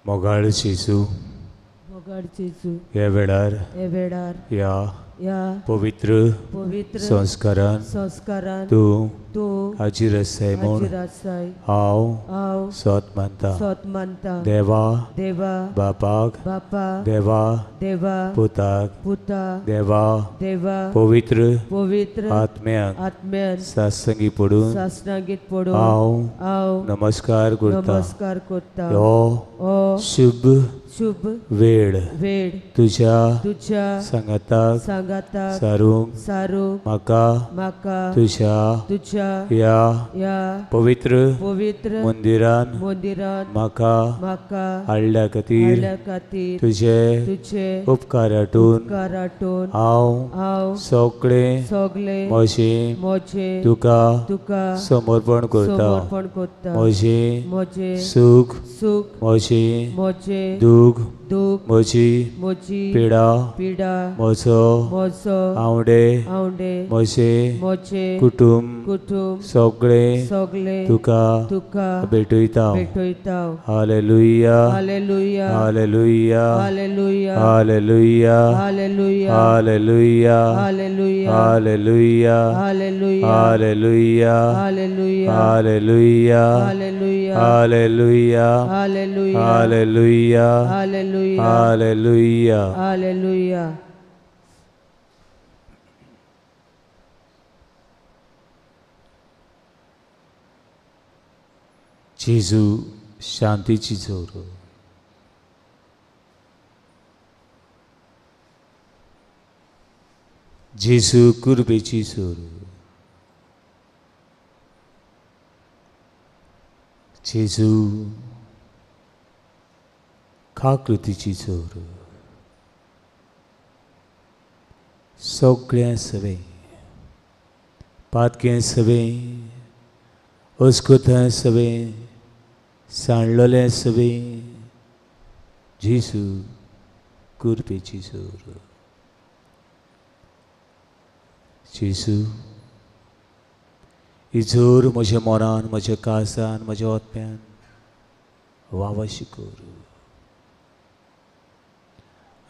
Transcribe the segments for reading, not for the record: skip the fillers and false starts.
मोगाळ जेजू ह्या वेळार या पवित्र संस्कारान तूं हाजीर आसाय म्हूण हांव सोत मानता देवा बापाक देवा पुताक देवा पवित्र आत्म्यान सासंगी पडून हांव नमस्कार करता हो शुभ वेळ तुझ्या सांगाताक सारूंक म्हाका तुझ्या या पवित्र मंदिरान म्हाका हाडल्या खातीर तुझे उपकार हाटून हांव सगळे म्हजें तुका समर्पण करता म्हजें सूख म्हजें दूख म्हजी पिडा म्हजो आवडे म्हजें कुटुंब सगळे तुका भेटयता hallelujah hallelujah hallelujah hallelujah hallelujah hallelujah hallelujah hallelujah hallelujah hallelujah hallelujah hallelujah hallelujah hallelujah. जेजू शांतीची जोर जेजू कुर्बेची जोर जेजू काकृतीची जोर सगळें सवें पातकें सवें अस्कोथें सवें सांडलोलें सवें जेजू कुर्बेची जोर जेजू ही जोर म्हज्या मनान म्हज्या काळजान म्हज्या आत्म्यान वावाशी कर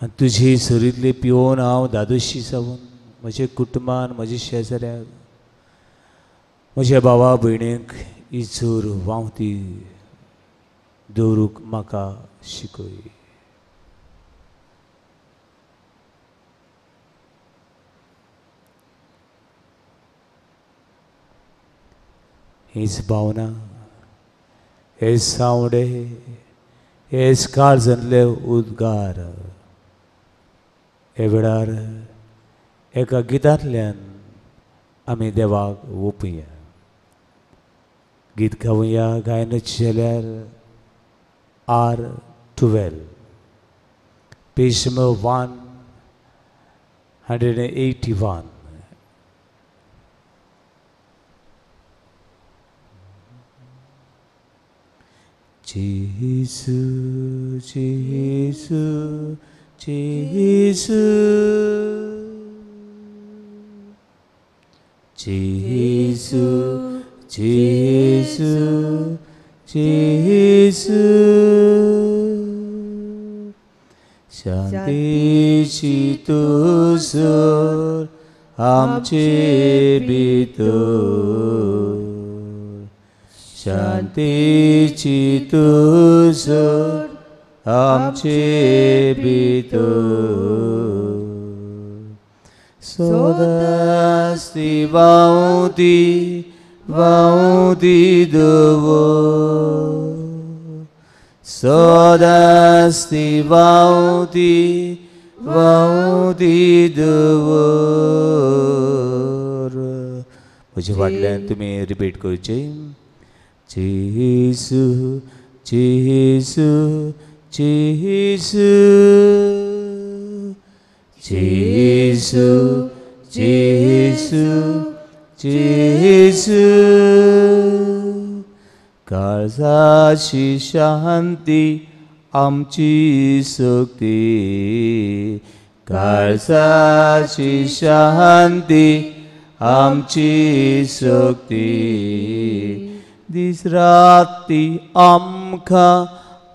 आनी तुजे झरींतले पिवून हांव दादोशी जावन म्हज्या कुटुंबान म्हज्या शेजाऱ्याक म्हज्या भावा भयणीक ही जोर व्हांवती दवरूंक म्हाका शिकय हीच भावना हेच सावडे हेच काळजांतले उद्गार हे वेळार एका गितांतल्यान आमी देवाक ओपुया गीत गावया गायनाचे जाल्यार R12 पेज नंबर 181 जेसू जेसू जेसू जेसू जेसू जेसू शांतीची तुझोर आमचे भितर शांतीची तुझोर आमचे भितर सदांच ती वावती दवर सदांच ती वावती दवर म्हज्या फाटल्यान तुमी रिपीट करचे जेसू जेसू जेसू जेसू जेसू जेसू काळजाची शांती आमची सक्ती काळजाची शांती आमची सक्ती दीस राती आमकां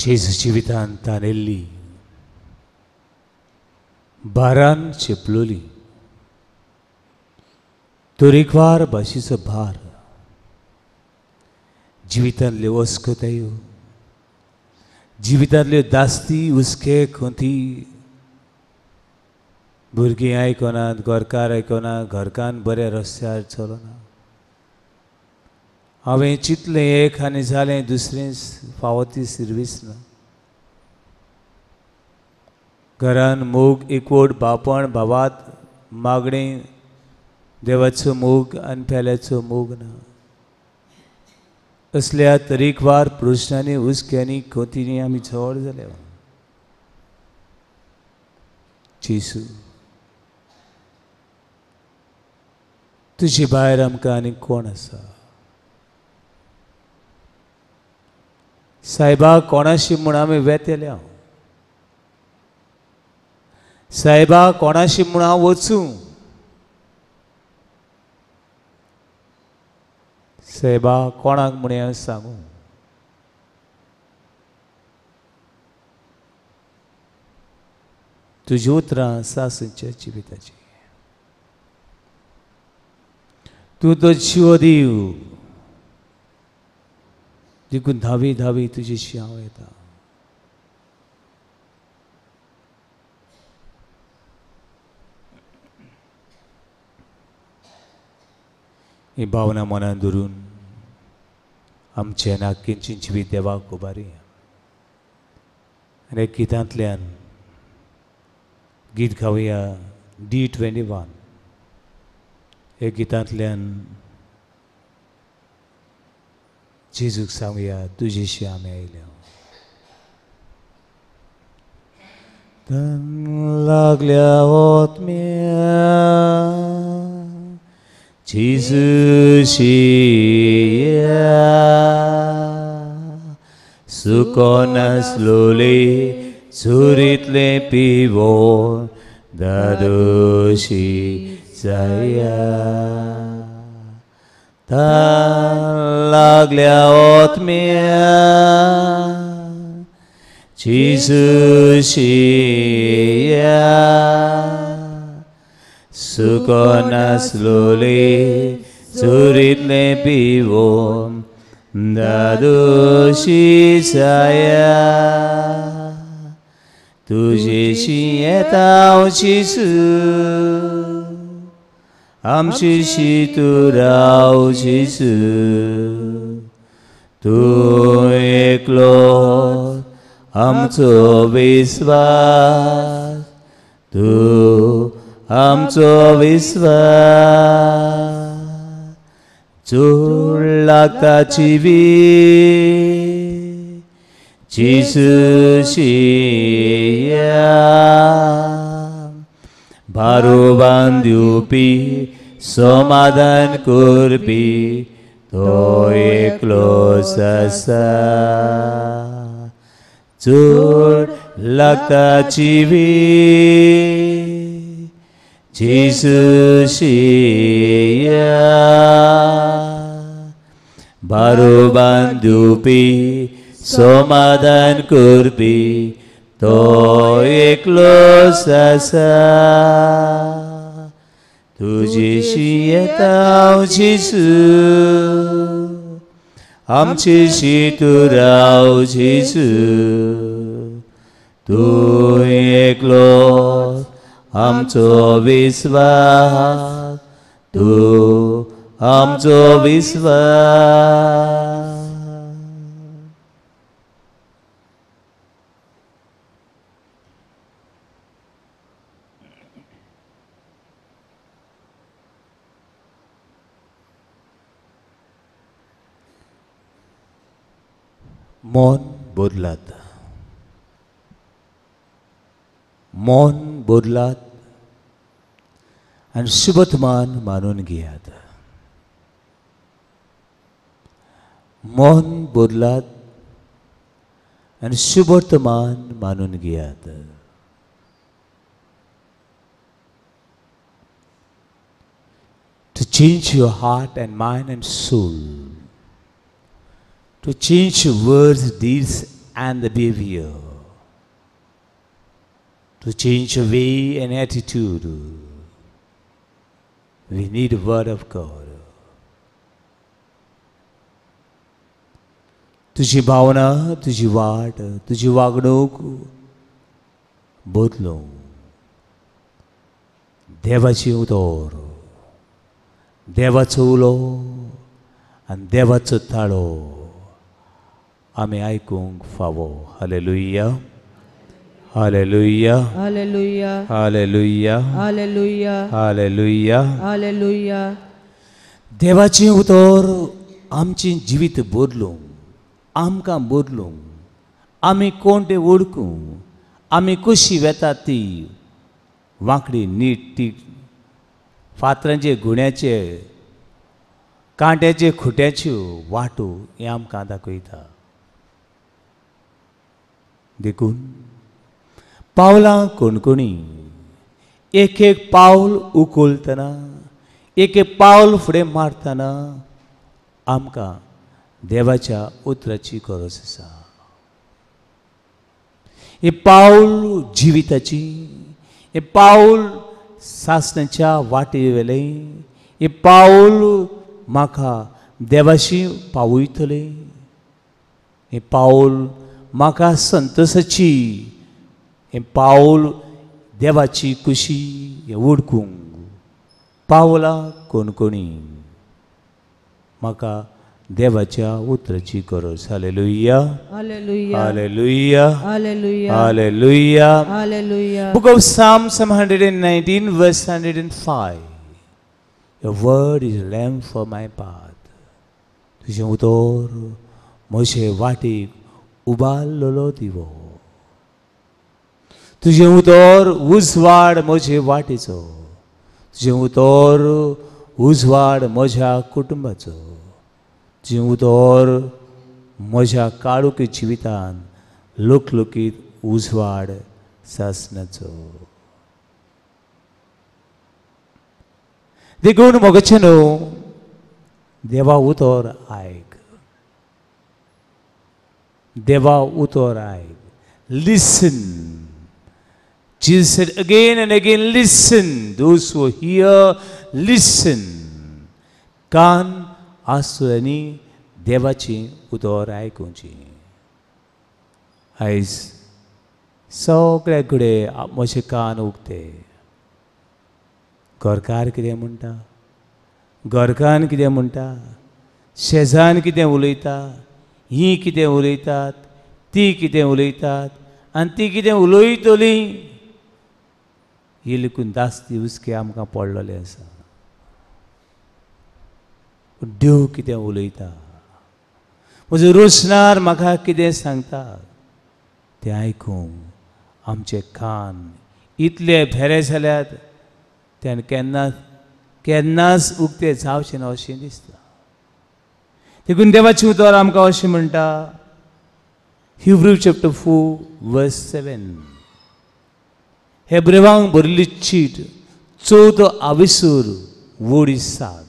जेजू जिवितांत ताणेल्ली भारान चेपलोली तरेकवार भाशेचो भार जिवितांतल्यो वस्कतायो जिवितांतल्यो दास्ती हुस्के खोंती भुरगीं आयकनात घरकार आयकना घरकान बऱ्या रस्त्यार चलना हांवें चिंतलें एक आनी जालें दुसरें फावो ती सर्वीस ना घरान मोग एकवट बापण भावात मागणी देवाचो मोग आनी पेल्याचो मोग ना असल्या तरेकवार प्रश्नांनी हुस्क्यांनी खोंतींनी आमी चड जाल्या जेजू तुजे भायर आमकां आनी कोण आसा सायबा कोणाशी म्हूण आमी वेतेल्या सायबा कोणाशी म्हूण हांव वचूं सायबा कोणाक म्हूण हांव सांगूं तुजी उतरां सासूच्या जिविताची तूं तो जिवो दिव देखून धावी धावी तुजेशी हांव येता ही भावना मनान धरून आमचे नाक्कींची जिवीत देवाक उबारी आनी गितांतल्यान गीत गावया D21 हे गितांतल्यान जेजूक सांगुया तुजेशी आमी आयल्या लागल्या ओतम्या जेजूशी सुकोन आसलोले चुरीतले पिवोन दादोशी जाया लागल्या ओतम्या जेजूशी सुकोन आसलोले चुरीतले पिवोन दादोशी जाया तुजेशी येता हांव जेजू आमचेशी तूं राव जेजू तूं एकलो आमचो विस्वास तूं आमचो विस्वास चोड लागता जिवी जेजूशी भारोबान दिवपी समाधान करपी तो एकलोच आसा चोड लागता जिवी जेजूशी भारोबान दिवपी समाधान करपी तो एकलोच आसा तुजेशी येता हांव जेजू आमचेशी तूं राव जेजू तूं एकलो आमचो विस्वास तूं आमचो विस्वास मौन बोदलात मौन बोदलात आणि शुभवर्तमान मानून घेयात मौन बोदलात आणि शुभवर्तमान मानून घेयात to change your heart and mind and soul, to change your words, deeds and the behavior, to change a way and attitude. We need the word of God. तुझी भावना, तुझी वाट, तुझी वागणूक बदलूं. देवाची उतर, देवाचो उलो आनी देवाचो ताळो आमी आयकूंक फावो. Hallelujah, hallelujah, hallelujah, hallelujah, hallelujah, hallelujah. Hallelujah. देवाची उतर आमची जिवीत बदलूं, आमकां बदलूं. आमी कोण ते वळखूं, आमी कशी वेतात ती वांकडी नीट ती फातरांचे गुण्याचे कांट्याचे खुट्याच्यो वाटो हें आमकां दाखयता. देखून पावलां कोणकोणी एक एक पावल उखलतना, एक एक पावल फुडें मारतना आमकां देवाच्या उतराची गरज आसा. हे पावल जिविताची, हे पावल सासणाच्या वाटे वेले, हे पावल म्हाका देवाशी पावयतले. हे पावल म्हाका संतोशाची, हे पावल देवाची खुशी हे ओळखूंक पावलां कोणकोणी म्हाका देवाच्या उतराची गरज. Hallelujah, hallelujah, hallelujah, hallelujah, hallelujah. Hallelujah. Book of Psalms 119 verse 105. Your word is a lamp for my path. तुझे उतर म्हजे वाटेक उबारलेलो दिवो. तुझे उतर उजवाड म्हजे वाटेचो. तुझे उतर उजवाड म्हज्या कुटुंबाचो. तुझे उतर म्हज्या काळोख जिवितान लोकलोकीत उजवाड सासणाचो. देखून मोगचेनो देवा उतर आयक, देवा उतर आयक. Listen. Jesus said again and again, listen. Those who hear, listen. कान आसुनी देवाची उतर आयकूंची. आयज सगळे कडेन म्हजे कान उगते. घरकार कितें म्हणटा, घरकान कितें म्हणटा, शेजान कितें उलयता, ही कितें उलयतात, ती कितें उलयतात आनी ती कितें उलयतली, ही लेकून दास्ती हुस्के आमकां पडलेले आसा. देव कितें उलयता, म्हजो रोशनार म्हाका कितें सांगता तें आयकूंक आमचे कान इतले भेरे जाल्यात तें केन्नाच उक्ते जावचें ना अशें दिसता. देखून देवाची उतर आमकां अशें म्हणटा, Hebrews chapter 4 verse 7. हेब्रेवांक बरयल्ली चीट 14 वडी 7.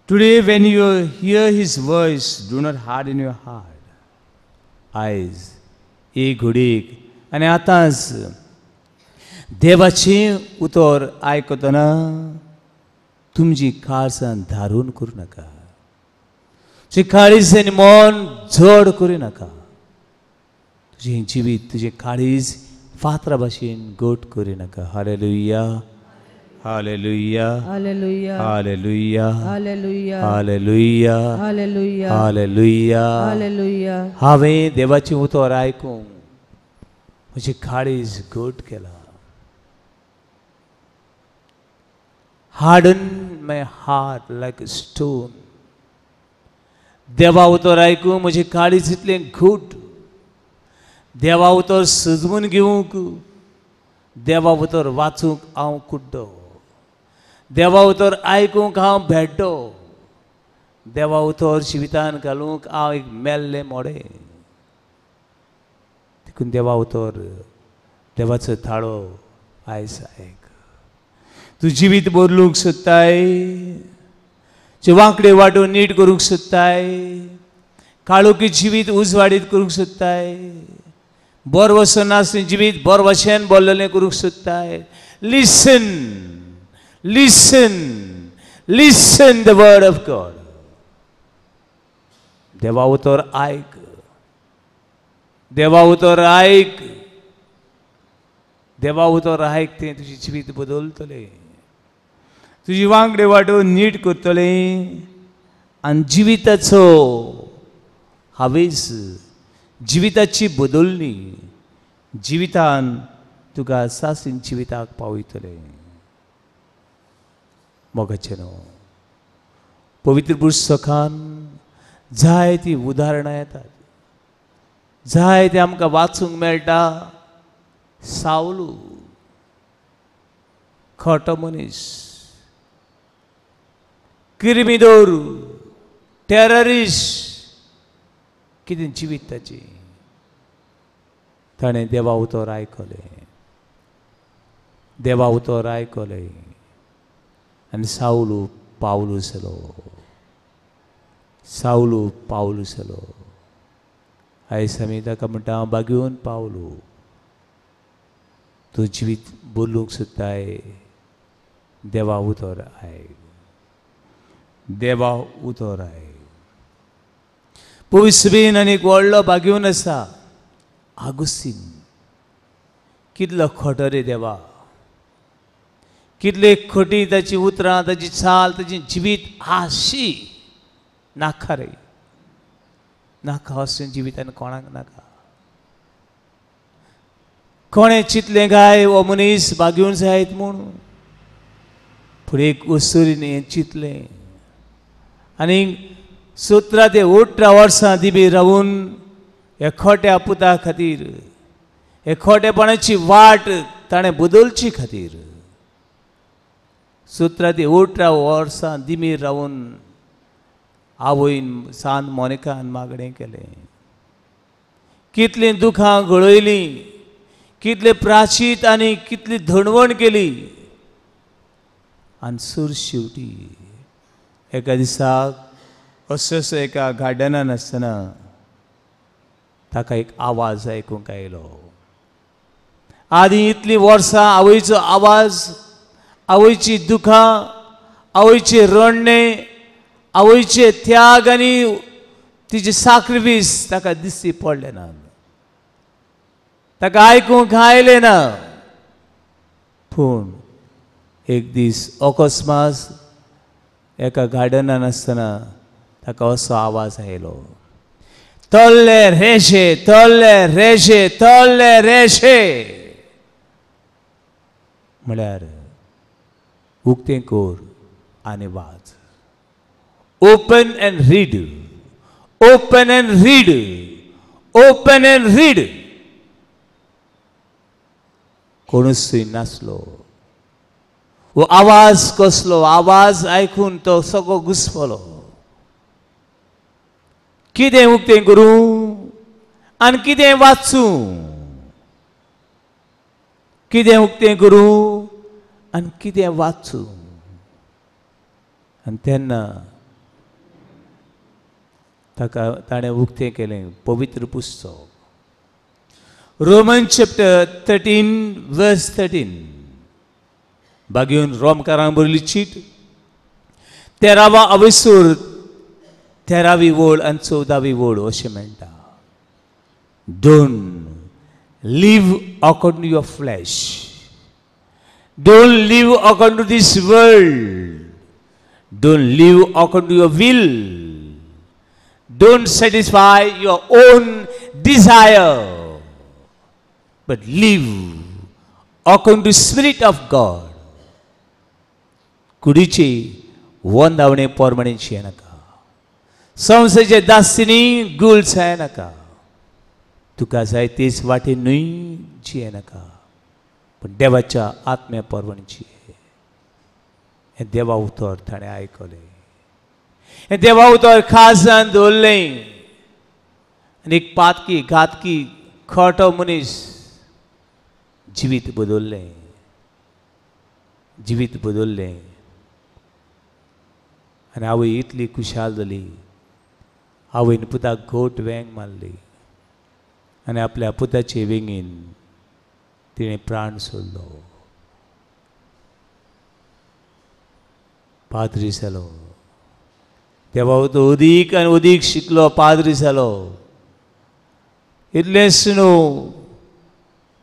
Today when you hear his voice, do not harden your heart. आयज एक घडीक आनी आतांच देवाची उतर आयकतना तुमची काळजां धारून करूं नाका. तुजी काळीज आनी मन जड करूं नाका. तुजें जिवीत, तुजें काळीज फातरा भाशेन गोट करूं नाका. Hallelujah, hallelujah, hallelujah, hallelujah, hallelujah, hallelujah, hallelujah, hallelujah. Hallelujah. हांवें देवाची उतर आयकूंक म्हजी काळीज गोट केला. Harden my heart like a stone. देवा उतर आयकूंक म्हजी काळीज इतलें घट. देवा उतर सजवून घेवंक, देवा उतर वाचूंक हांव कुड्डो. देवा उतर आयकूंक हांव भेड्डो. देवा उतर जिवितान घालूंक हांव एक मेल्लें मोडें. देखून देवा उतर देवाचो थाळो आयज आयक. तूं जिवीत बदलूंक सोदताय, जे वांकडे वाटो नीट करूंक सोदताय, काळोखी जिवीत उजवाडीत करूंक सोदताय. बरो वचन आसलें जिवीत बरो वचन बोललेलें करूंक सोदताय. Listen listen listen the word of God. देवा उतर आयक. देवा उतर आयक. देवा उतर आयक. तें तुजी जिवीत बदलतलें. तुजी वांगडे वाटो नीट करतलें आनी जिविताचो हावेस जिविताची बदलणी जिवितान तुका सासीन जिविताक पावयतले. मोगाचेनो पवित्र पुस्तकान जायतीं उदाहरणां येतात. जायते आमकां वाचूंक मेळटा. सावलू खोटो मनीस, किरमिदोर, टेररिस्ट, कितें जिवीत ताची. ताणें देवा उतर आयकलें. देवा उतर आयकलें आनी सावलू पावलू जालो. सावलू पावलू जालो. आयज आमी ताका म्हणटा हांव बागेवन पावलू. तूं जिवीत बोलूंक सोदताय. देवा उतर आयक. देवा उतर आयक. पवित्रबीन आनीक व्हडलो बागेवन आसा आगुस्तीन. कितलो खोटो रे देवा. कितले खोटी ताची उतरां, ताची चाल, ताची जिवीत आशी नाका रे. नाका असलें जिवितान कोणाक नाका. कोणें चिंतलें काय हो मनीस बागेवन जायत म्हूण. फुडें एक वस्तुरीन हें चिंतलें आनी 17 ते 18 वर्सां दिबी रावून ह्या खोट्या पुता खातीर हे खोटेपणाची वाट ताणें बदलची खातीर 17 ते 18 वर्सां दिमीर रावून आवयन सांत मोनिकान मागणें केलें. कितलीं दुखां गळयलीं, कितले प्राचीत आनी कितली धणवण केली. आनी सूर शेवटी एका दिसाक असो एका गार्डनान आसतना ताका एक आवाज आयकूंक आयलो. आदी इतलीं वर्सां आवयचो आवाज, आवयची दुखां, आवयचे रडणे, आवयचे त्याग आनी तिचे सॅक्रिफीस ताका दिसती पडले ना. ताका आयकूंक आयलें ना. पूण एक दीस अकस्मात एका गार्डनान आसतना ताका असो आवाज आयलो. तल्ले रेशे, तल्ले रेशे, तल्ले रेशे. म्हळ्यार उक्तें कोर आनी watch. Open and read, open and read, open and read. कोणूच थंय नासलो. वो आवाज कसलो. आवाज आयकून तो सगळो घुस्पलो. कितें उक्तें करूं आनी कितें वाचूं. कितें उक्तें करूं आनी कितें वाचूं. आनी तेन्ना ताका ताणें उक्तें केलें पवित्र पुस्तक रोमन चॅप्टर 13 वर्स 13. बागेवन रोमकारांक बरयल्ली चीट 13वा अवेसूर 13वी ओळ आनी 14वी ओळ अशें म्हणटा. Don't live according to your flesh. Don't live according to this world. Don't live according to your will. Don't satisfy your own desire. But live according to Spirit of God. कुडीची वंदावणे पोरमणे जियेनाका. संवसाराचे दास्तिनी गुल जायनाका. तुका जाय तेच वाटेन न्हय जियेनाका. पण देवाच्या आत्म्या पोरमणे जिये. हे देवा उतर ताणें आयकलें. हे देवा उतर खास जावन दवरलें. आनी एक पातकी घातकी खोटो मनीस जिवीत बदललें. जिवीत बदललें. आनी आवय इतली खुशाल जाली आवयन पुताक घोट वेंग मारली आनी आपल्या पुताचे वेंगीन तिणें प्राण सोडलो. पाद्री जालो. देवा तो अदीक आनी अदीक शिकलो, पाद्री जालो. इतलेंच न्हू,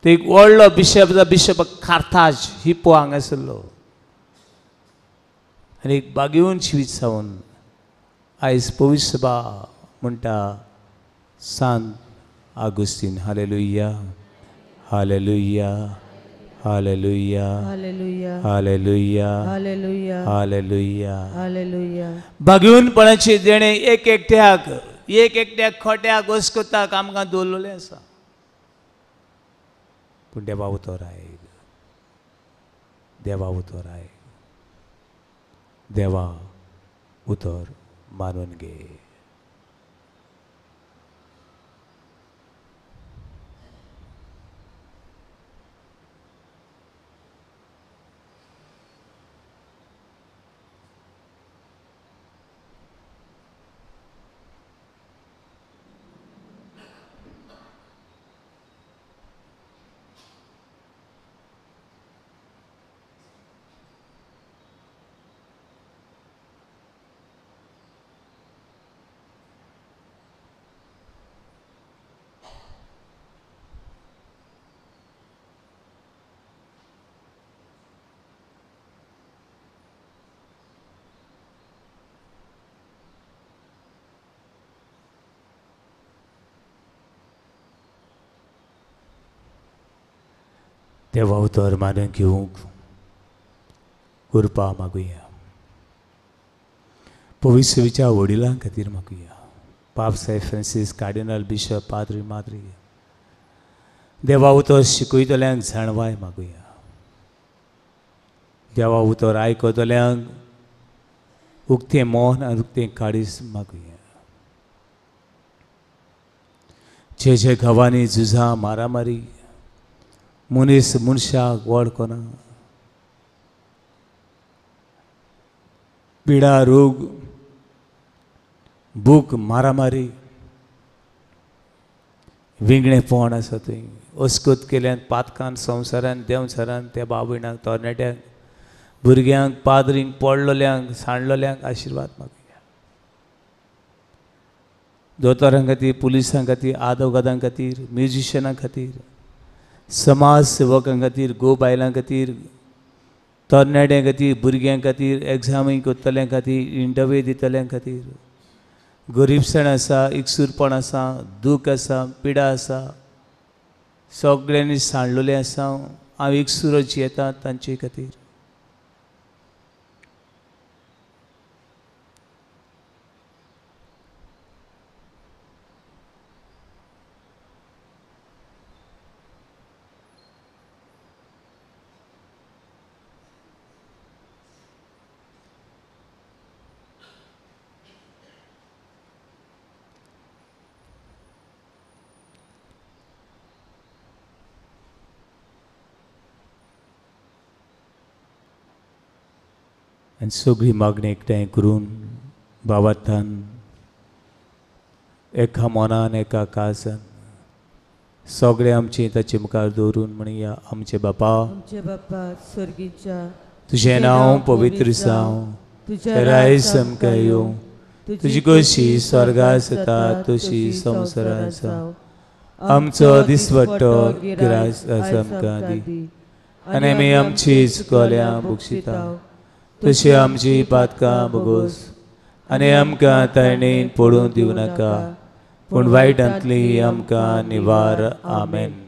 ते एक व्हडलो बिशप कार्थाज हिप्पो हांगासरलो. आनी एक बागेवन जिवीत जावन आयज पवित्र सभा म्हणटा सांत आगुस्तीन. Hallelujah, hallelujah, hallelujah, hallelujah, hallelujah, hallelujah, hallelujah. Hallelujah. बागेवनपणाचे देणे एक एकट्याक खोट्याक वस्कोताक आमकां दवरलेलें आसा. पूण देवा उतर आयक, देवा उतर आयक, देवा उतर मानून घे. देवा उतर मानून घेवंक कृपा मागुया. पवित्र विचार वडिलां खातीर मागुया. पाप साहेब फ्रांसीस, कार्डिनल, बिशप, पाद्री, माद्री. देवा उतर शिकयतल्यांक जाणवाय मागुया. देवा उतर आयकतल्यांक उक्तें मोन आनी उक्तें काळीज मागुया. जे गांवांनी झुजां मारामारी मनीस मनशाक वळखना, पिडा रोग भूक मारामारी विंगडेपण आसा थंय अस्कोत केल्यान पातकान संवसारान देंवसारान त्या बाबयणाक तरणाट्यांक भुरग्यांक पाद्रींक पडलोल्यांक सांडलोल्यांक आशिर्वाद मागुया. दोतोरां खातीर, पुलिसां खातीर, आदवोगादां खातीर, म्युजिशियनां खातीर, समाज सेवकां खातीर, गो बायलां खातीर, तरणाट्यां खातीर, भुरग्यां खातीर, एग्जामी करतल्यां खातीर, इंटरव्यू दितल्यां खातीर, गरीबसाण आसा, एकसूरपण आसा, दूख आसा, पिडा आसा, सगळ्यांनी सांडलोलें आसा. हांव एकसूर जियेता तांचे खातीर. आनी सगळी मागणी एकठांय करून भावार्थान एका मनान एका काळजान सगळे आमची ताचे मुखार दवरून म्हणया. आमचे बापा, स्वर्गीच्या तुझें नांव पवित्र जावं, तुजें रायज आमकां येवं, तुजी कशी स्वर्गांत जाता तशी संवसारांत जावं. आमचो दिसवटो गिरास आमकां दी, आनी आमी आमची चुकल्यां बक्षिता तशी आमची पातकां भोगोस, आनी आमकां तायणेन पडूं दिवं नाका, पूण वायटांतली आमकां निवार. आमेन.